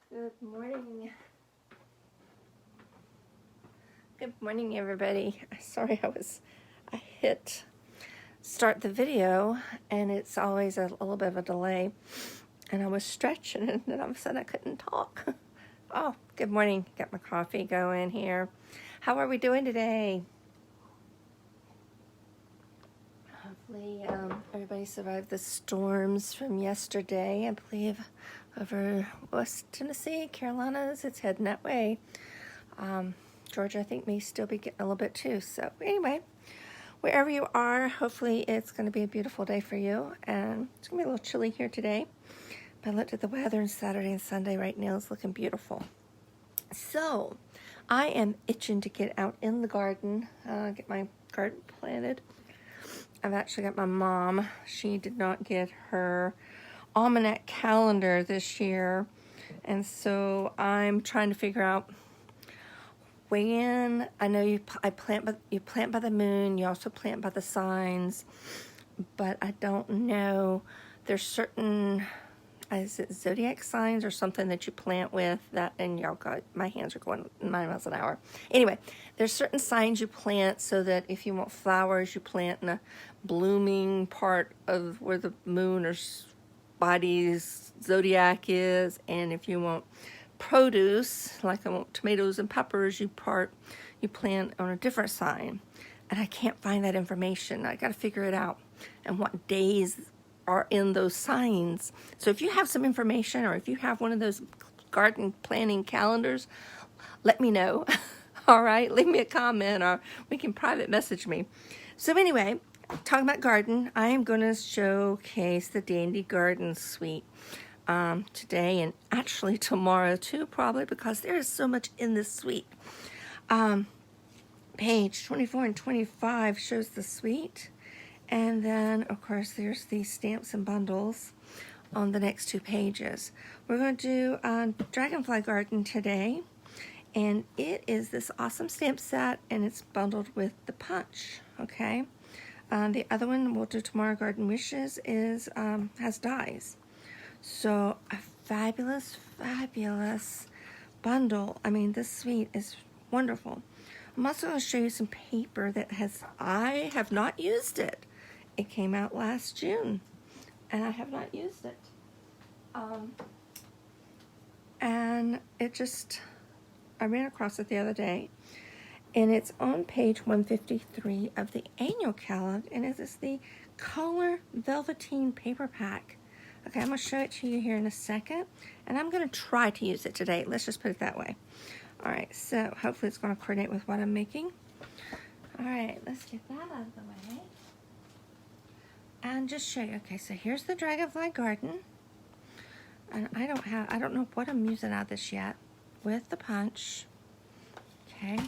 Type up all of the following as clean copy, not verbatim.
Good morning. Good morning, everybody. Sorry, I hit start the video and it's always a little bit of a delay. And I was stretching and then all of a sudden I couldn't talk. Oh, good morning. Got my coffee going here. How are we doing today? Hopefully everybody survived the storms from yesterday. I believe over West Tennessee, Carolinas, it's heading that way. Georgia, I think, may still be getting a little bit too. So anyway, wherever you are, hopefully it's going to be a beautiful day for you. And it's going to be a little chilly here today. But I looked at the weather on Saturday and Sunday. Right now it's looking beautiful. So I am itching to get out in the garden, get my garden planted. I've actually got my mom. She did not get her almanac calendar this year. And so I'm trying to figure out when. I know you plant by the moon. You also plant by the signs, but I don't know. There's certain, is it zodiac signs or something that you plant with that? And y'all got, my hands are going 9 miles an hour. Anyway, there's certain signs you plant so that if you want flowers, you plant in a blooming part of where the moon or body's zodiac is, and if you want produce, like I want tomatoes and peppers, you plant on a different sign. And I can't find that information. I got to figure it out and what days are in those signs. So if you have some information, or if you have one of those garden planning calendars, let me know. All right, leave me a comment, or we can private message me. So anyway, talking about garden, I am going to showcase the Dandy Garden Suite today, and actually tomorrow too, probably, because there is so much in this suite. Page 24 and 25 shows the suite, and then of course there's the stamps and bundles on the next 2 pages. We're going to do Dragonfly Garden today, and it is this awesome stamp set, and it's bundled with the punch. Okay, the other one we'll do tomorrow, Garden Wishes, is has dies. So a fabulous bundle. I mean, this suite is wonderful. I'm also going to show you some paper that I have not used it. It came out last June, and I have not used it. And I ran across it the other day, and it's on page 153 of the annual calendar, and it is the color Velveteen paper pack. Okay, I'm going to show it to you here in a second, and I'm going to try to use it today. Let's just put it that way. All right, so hopefully it's going to coordinate with what I'm making. All right, let's get that out of the way. And just show you. Okay, so here's the Dragonfly Garden. And I don't know what I'm using out of this yet, with the punch. Okay.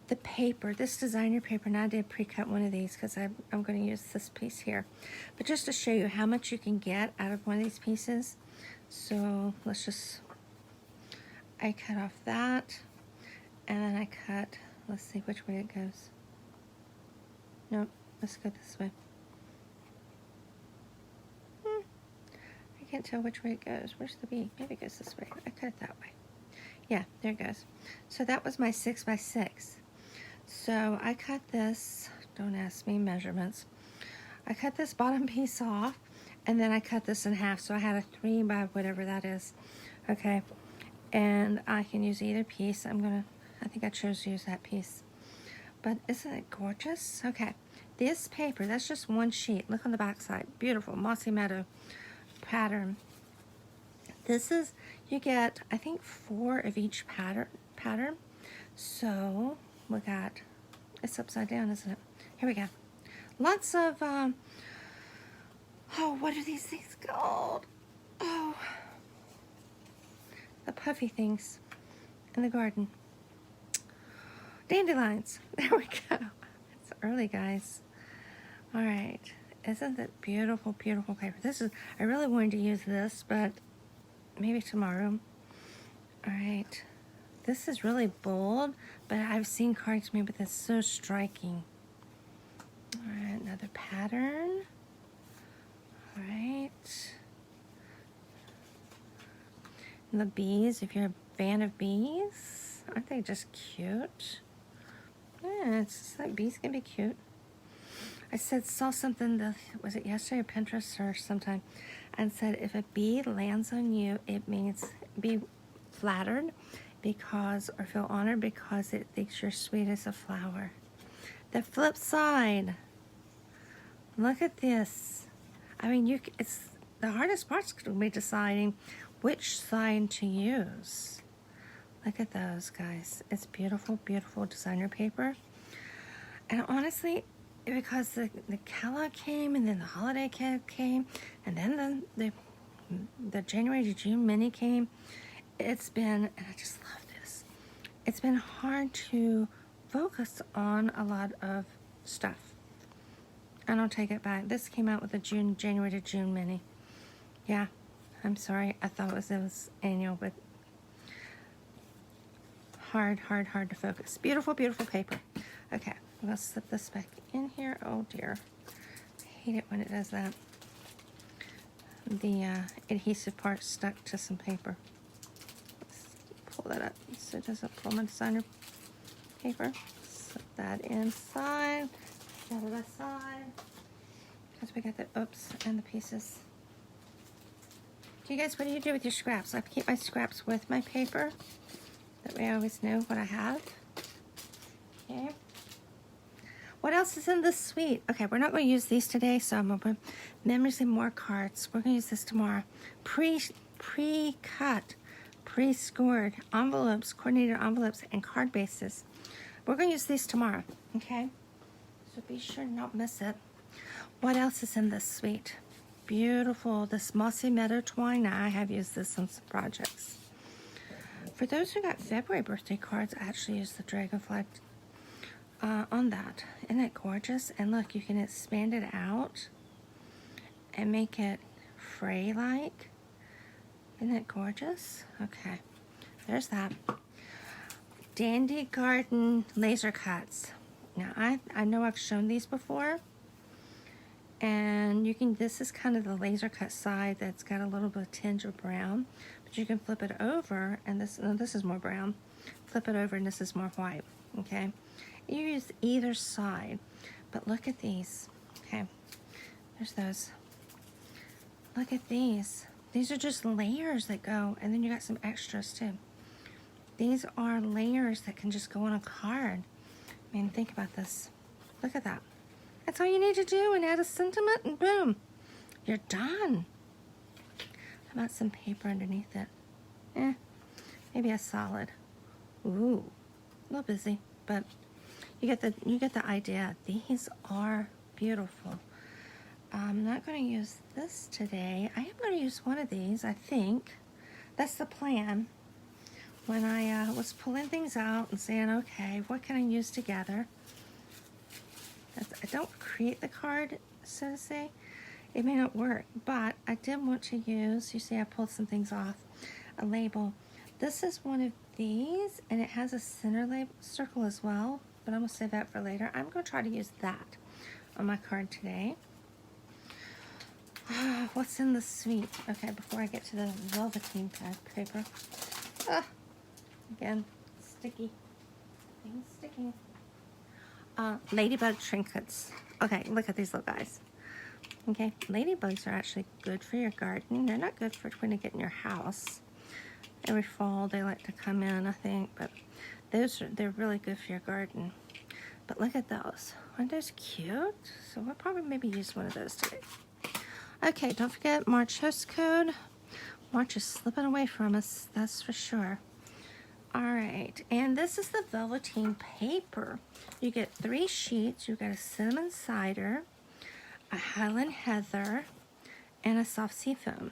The paper, this designer paper, now I did pre-cut one of these because I'm going to use this piece here. But just to show you how much you can get out of one of these pieces. So I cut off that, and then I cut, let's see which way it goes. Nope, let's go this way. I can't tell which way it goes. Where's the B? Maybe it goes this way. I cut it that way. Yeah, there it goes. So that was my 6x6. So I cut this, don't ask me measurements. I cut this bottom piece off, and then I cut this in half. So I had a 3 by whatever that is. Okay, and I can use either piece. I think I chose to use that piece. But isn't it gorgeous? Okay, this paper, that's just one sheet. Look on the back side. Beautiful, Mossy Meadow pattern. This is, you get, I think, 4 of each pattern. So we got, it's upside down, isn't it? Here we go. Lots of, oh, what are these things called? Oh, the puffy things in the garden. Dandelions. There we go. It's early, guys. All right. Isn't that beautiful, beautiful paper? I really wanted to use this, but maybe tomorrow. All right. This is really bold, but I've seen cards made with this so striking. All right, another pattern. All right. And the bees, if you're a fan of bees, aren't they just cute? Yeah, it's just like bees can be cute. I saw something, was it yesterday or Pinterest or sometime, and said if a bee lands on you, it means be flattered because, or feel honored because it thinks you're sweet as a flower. The flip side, look at this. I mean, it's the hardest part's going to be deciding which side to use. Look at those, guys. It's beautiful, beautiful designer paper. And honestly, because the Kellogg came, and then the holiday kit came, and then the January to June mini came, it's been, and I just love this, it's been hard to focus on a lot of stuff. And I'll take it back. This came out with the January to June mini. Yeah, I'm sorry. I thought it was annual, but hard to focus. Beautiful, beautiful paper. Okay, I'm going to slip this back in here. Oh dear. I hate it when it does that. The adhesive part stuck to some paper. Let's pull that up so it doesn't pull my designer paper. Slip that inside. Set it aside. Because we got the oops and the pieces. Do you guys, what do you do with your scraps? I keep my scraps with my paper. That way I always know what I have. Okay. What else is in this suite? Okay, we're not going to use these today, so I'm going to put memories and more cards. We're going to use this tomorrow. Pre-cut, pre-scored envelopes, coordinated envelopes, and card bases. We're going to use these tomorrow, okay? So be sure to not miss it. What else is in this suite? Beautiful, this Mossy Meadow Twine. Now, I have used this on some projects. For those who got February birthday cards, I actually used the Dragonfly on that. Isn't it gorgeous? And look, you can expand it out and make it fray-like. Isn't it gorgeous? Okay, there's that. Dandy Garden laser cuts. Now, I know I've shown these before. And you can, this is kind of the laser cut side that's got a little bit of tinge of brown. But you can flip it over, and this is more brown. Flip it over, and this is more white, okay? You use either side, but look at these, okay? There's those. Look at these. These are just layers that go, and then you got some extras too. These are layers that can just go on a card. I mean, think about this. Look at that. That's all you need to do, and add a sentiment, and boom, you're done. How about some paper underneath it? Maybe a solid. Ooh, a little busy, but you get the idea. These are beautiful. I'm not going to use this today. I am going to use one of these, I think. That's the plan. When I was pulling things out and saying, okay, what can I use together? I don't create the card, so to say. It may not work, but I did want to use, you see I pulled some things off, a label. This is one of these, and it has a center circle as well, but I'm going to save that for later. I'm going to try to use that on my card today. What's in the suite? Okay, before I get to the Velveteen paper. Again, sticky. Things sticky. Ladybug Trinkets. Okay, look at these little guys. Okay, ladybugs are actually good for your garden. They're not good for when you get in your house. Every fall they like to come in, I think, but they're really good for your garden. But look at those. Aren't those cute? So we'll probably maybe use one of those today. Okay, don't forget March host code. March is slipping away from us, that's for sure. All right, and this is the Velveteen paper. You get 3 sheets. You got a cinnamon cider, a Highland heather, and a soft seafoam.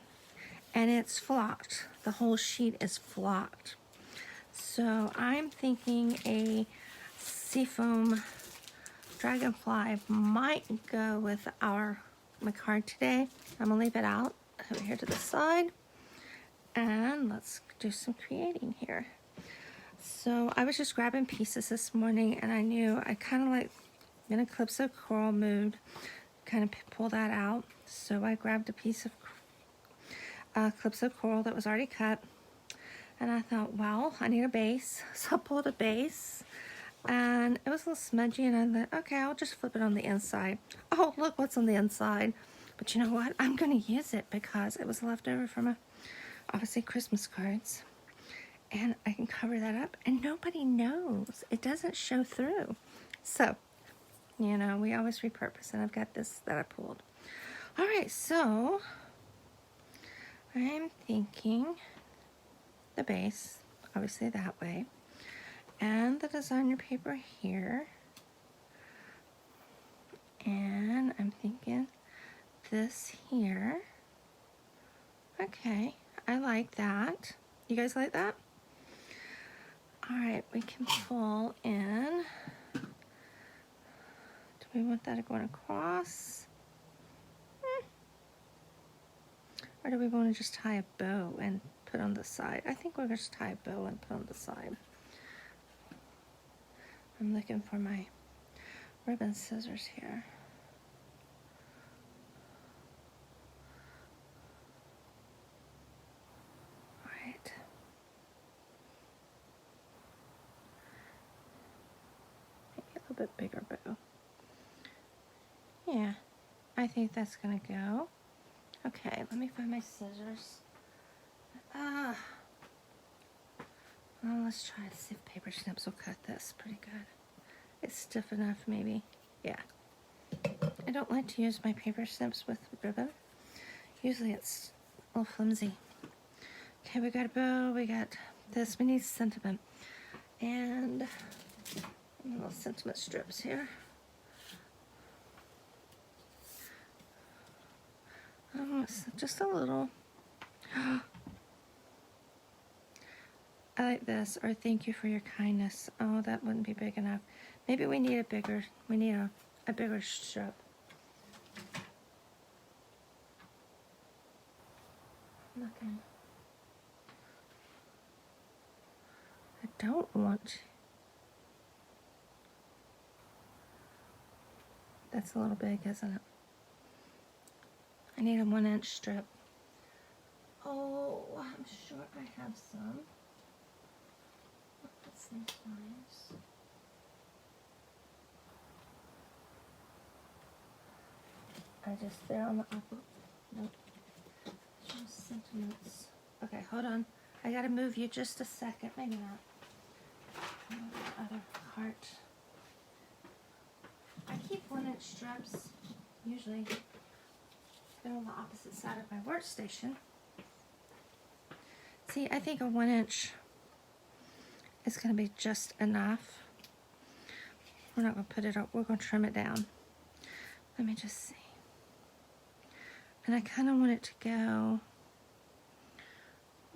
And it's flocked. The whole sheet is flocked. So I'm thinking a seafoam dragonfly might go with my card today. I'm gonna leave it out over here to the side. And let's do some creating here. So I was just grabbing pieces this morning, and I knew I kind of like in a Calypso coral mood, kind of pull that out. So I grabbed a piece of Calypso coral that was already cut, And I thought, well, I need a base. So I pulled a base, and it was a little smudgy, and I thought, okay, I'll just flip it on the inside. Oh, look what's on the inside. But you know what? I'm going to use it because it was left over from obviously Christmas cards. And I can cover that up, and nobody knows. It doesn't show through. So, you know, we always repurpose, and I've got this that I pulled. All right, so I'm thinking the base, obviously that way, and the designer paper here, and I'm thinking this here. Okay, I like that. You guys like that? All right, we can pull in. Do we want that going across? Or do we want to just tie a bow and put on the side? I think we're going to just tie a bow and put on the side. I'm looking for my ribbon scissors here. All right. Maybe a little bit bigger bow. Yeah, I think that's going to go. Okay, let me find my scissors. Well, let's try to see if paper snips will cut this pretty good. It's stiff enough, maybe. Yeah. I don't like to use my paper snips with ribbon. Usually it's a little flimsy. Okay, we got a bow, we got this. We need sentiment. And little sentiment strips here. Just a little. I like this, or thank you for your kindness. Oh, that wouldn't be big enough. Maybe we need a bigger strip. Looking. I don't want. That's a little big, isn't it? I need a 1-inch strip. Oh, I'm sure I have some. Let's see, nice. I just threw on the apple. Nope. Just sentiments. Okay, hold on. I gotta move you just a second. Maybe not. Other heart. I keep 1-inch strips. Usually they're on the opposite side of my workstation. See, I think a 1-inch is going to be just enough. We're not going to put it up. We're going to trim it down. Let me just see. And I kind of want it to go.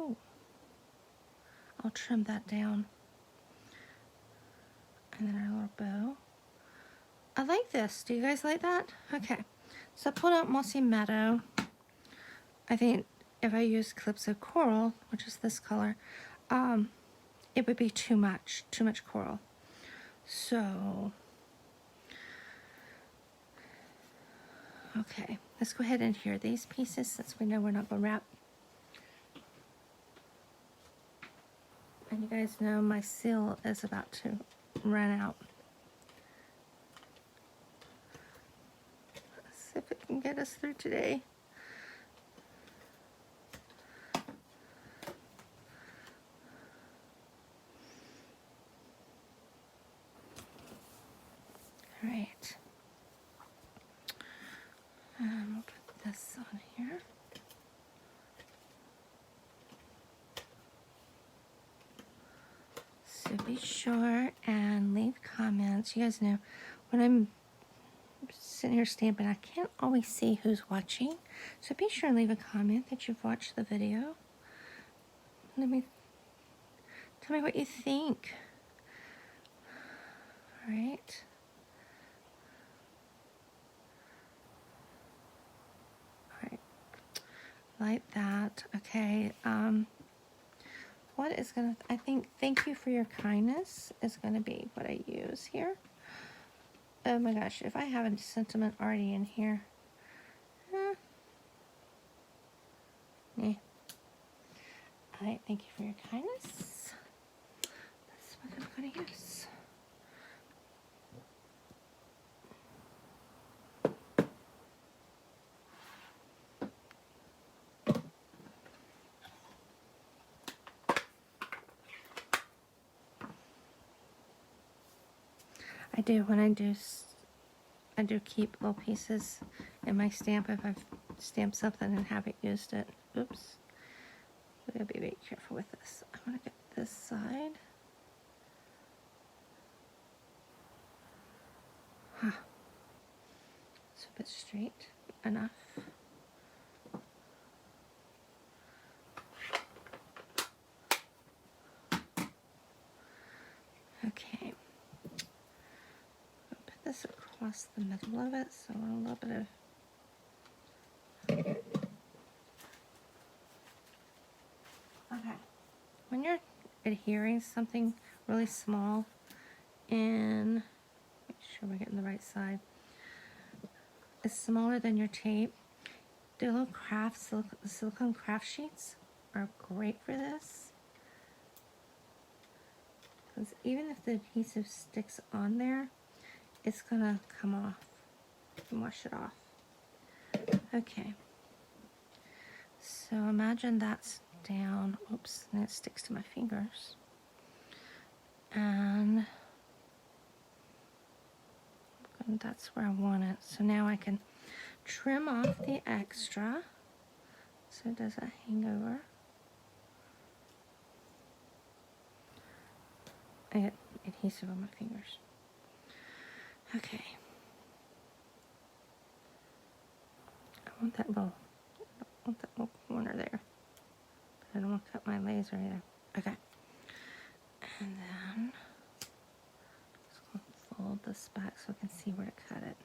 Oh, I'll trim that down. And then our little bow. I like this. Do you guys like that? Okay. So I pulled out Mossy Meadow. I think if I use Calypso Coral, which is this color, it would be too much coral. So, okay, let's go ahead and adhere these pieces since we know we're not going to wrap. And you guys know my seal is about to run out. Let's see if it can get us through today. All right. We'll put this on here. So be sure and leave comments. You guys know when I'm sitting here stamping, I can't always see who's watching. So be sure and leave a comment that you've watched the video. Tell me what you think. All right. All right. Like that. Okay. What is gonna? I think thank you for your kindness is gonna be what I use here. Oh my gosh! If I have a sentiment already in here, Hi, thank you for your kindness. That's what I'm going to use. I do, when I do keep little pieces in my stamp if I've stamped something and haven't used it. Oops. We gotta be very careful with this. I'm gonna get this side. It's a bit straight enough. Okay. I'll put this across the middle of it, so a little bit of okay. When you're adhering something really small and make sure we're getting the right side. It's smaller than your tape. The little silicone craft sheets are great for this. Because even if the adhesive sticks on there, it's gonna come off and wash it off. Okay. So imagine that's down. Oops, and it sticks to my fingers. And that's where I want it. So now I can trim off the extra so it doesn't hang over. I get adhesive on my fingers. Okay. I want that little corner there. But I don't want to cut my laser either. Okay. And then just going to fold this back so I can see where to cut it.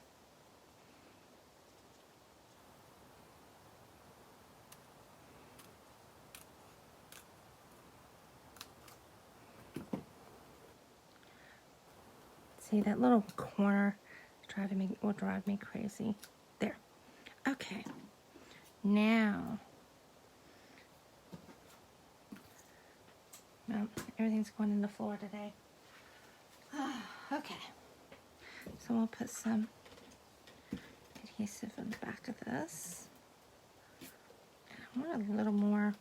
See, that little corner will drive me crazy. There. Okay. Now, well, everything's going in the floor today. Okay. So we'll put some adhesive in the back of this. And I want a little more.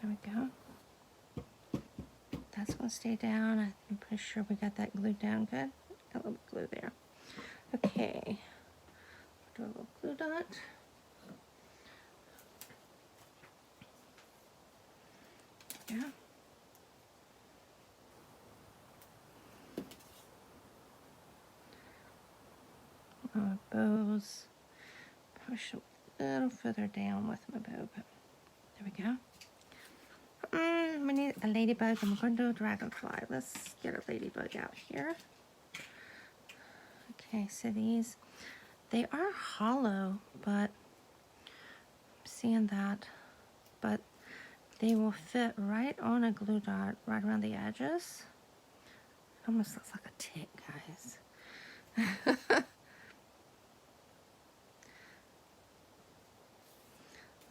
There we go. That's going to stay down. I'm pretty sure we got that glued down good. Got a little glue there. Okay. Do a little glue dot. Yeah. Bows. Push a little further down with my bow, but there we go. We need a ladybug, and we're going to do a dragonfly. Let's get a ladybug out here. Okay, so these, they are hollow, but I'm seeing that, but they will fit right on a glue dot, right around the edges. It almost looks like a tick, guys.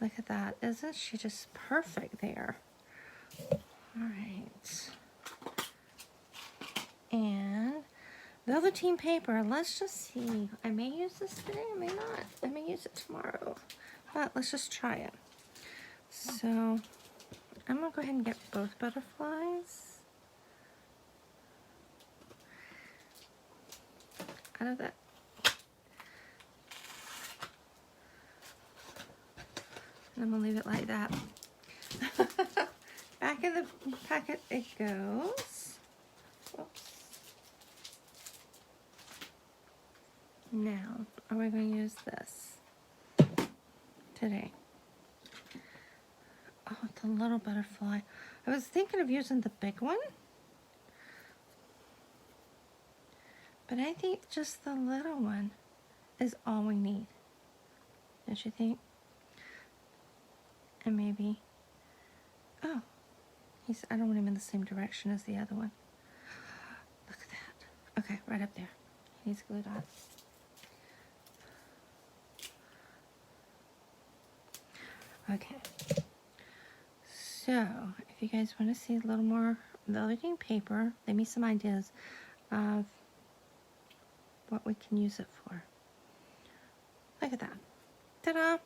Look at that. Isn't she just perfect there? All right. And Velveteen paper. Let's just see. I may use this today. I may not. I may use it tomorrow. But let's just try it. So I'm going to go ahead and get both butterflies out of that. And I'm going to leave it like that. Back in the packet it goes. Whoops. Now, are we going to use this today? Oh, the little butterfly. I was thinking of using the big one, but I think just the little one is all we need. Don't you think? And maybe, oh, I don't want him in the same direction as the other one. Look at that. Okay, right up there. these glue dots. Okay. So, if you guys want to see a little more velveteen paper, leave me some ideas of what we can use it for. Look at that. Ta-da!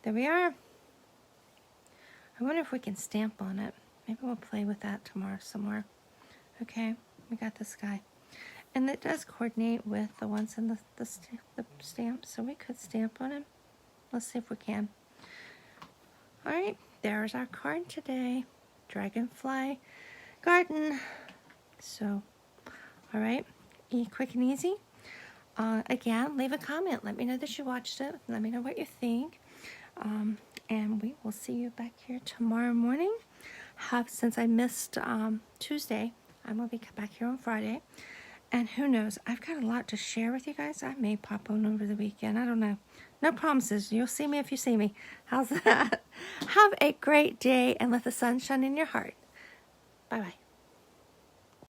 There we are. I wonder if we can stamp on it. Maybe we'll play with that tomorrow somewhere. Okay, we got this guy. And it does coordinate with the ones in the stamp, so we could stamp on him. Let's see if we can. Alright, there's our card today. Dragonfly Garden. So, alright, quick and easy. Again, leave a comment. Let me know that you watched it. Let me know what you think. And we will see you back here tomorrow morning. Since I missed Tuesday, I'm going to be back here on Friday. And who knows, I've got a lot to share with you guys. I may pop on over the weekend. I don't know. No promises. You'll see me if you see me. How's that? Have a great day and let the sun shine in your heart. Bye-bye.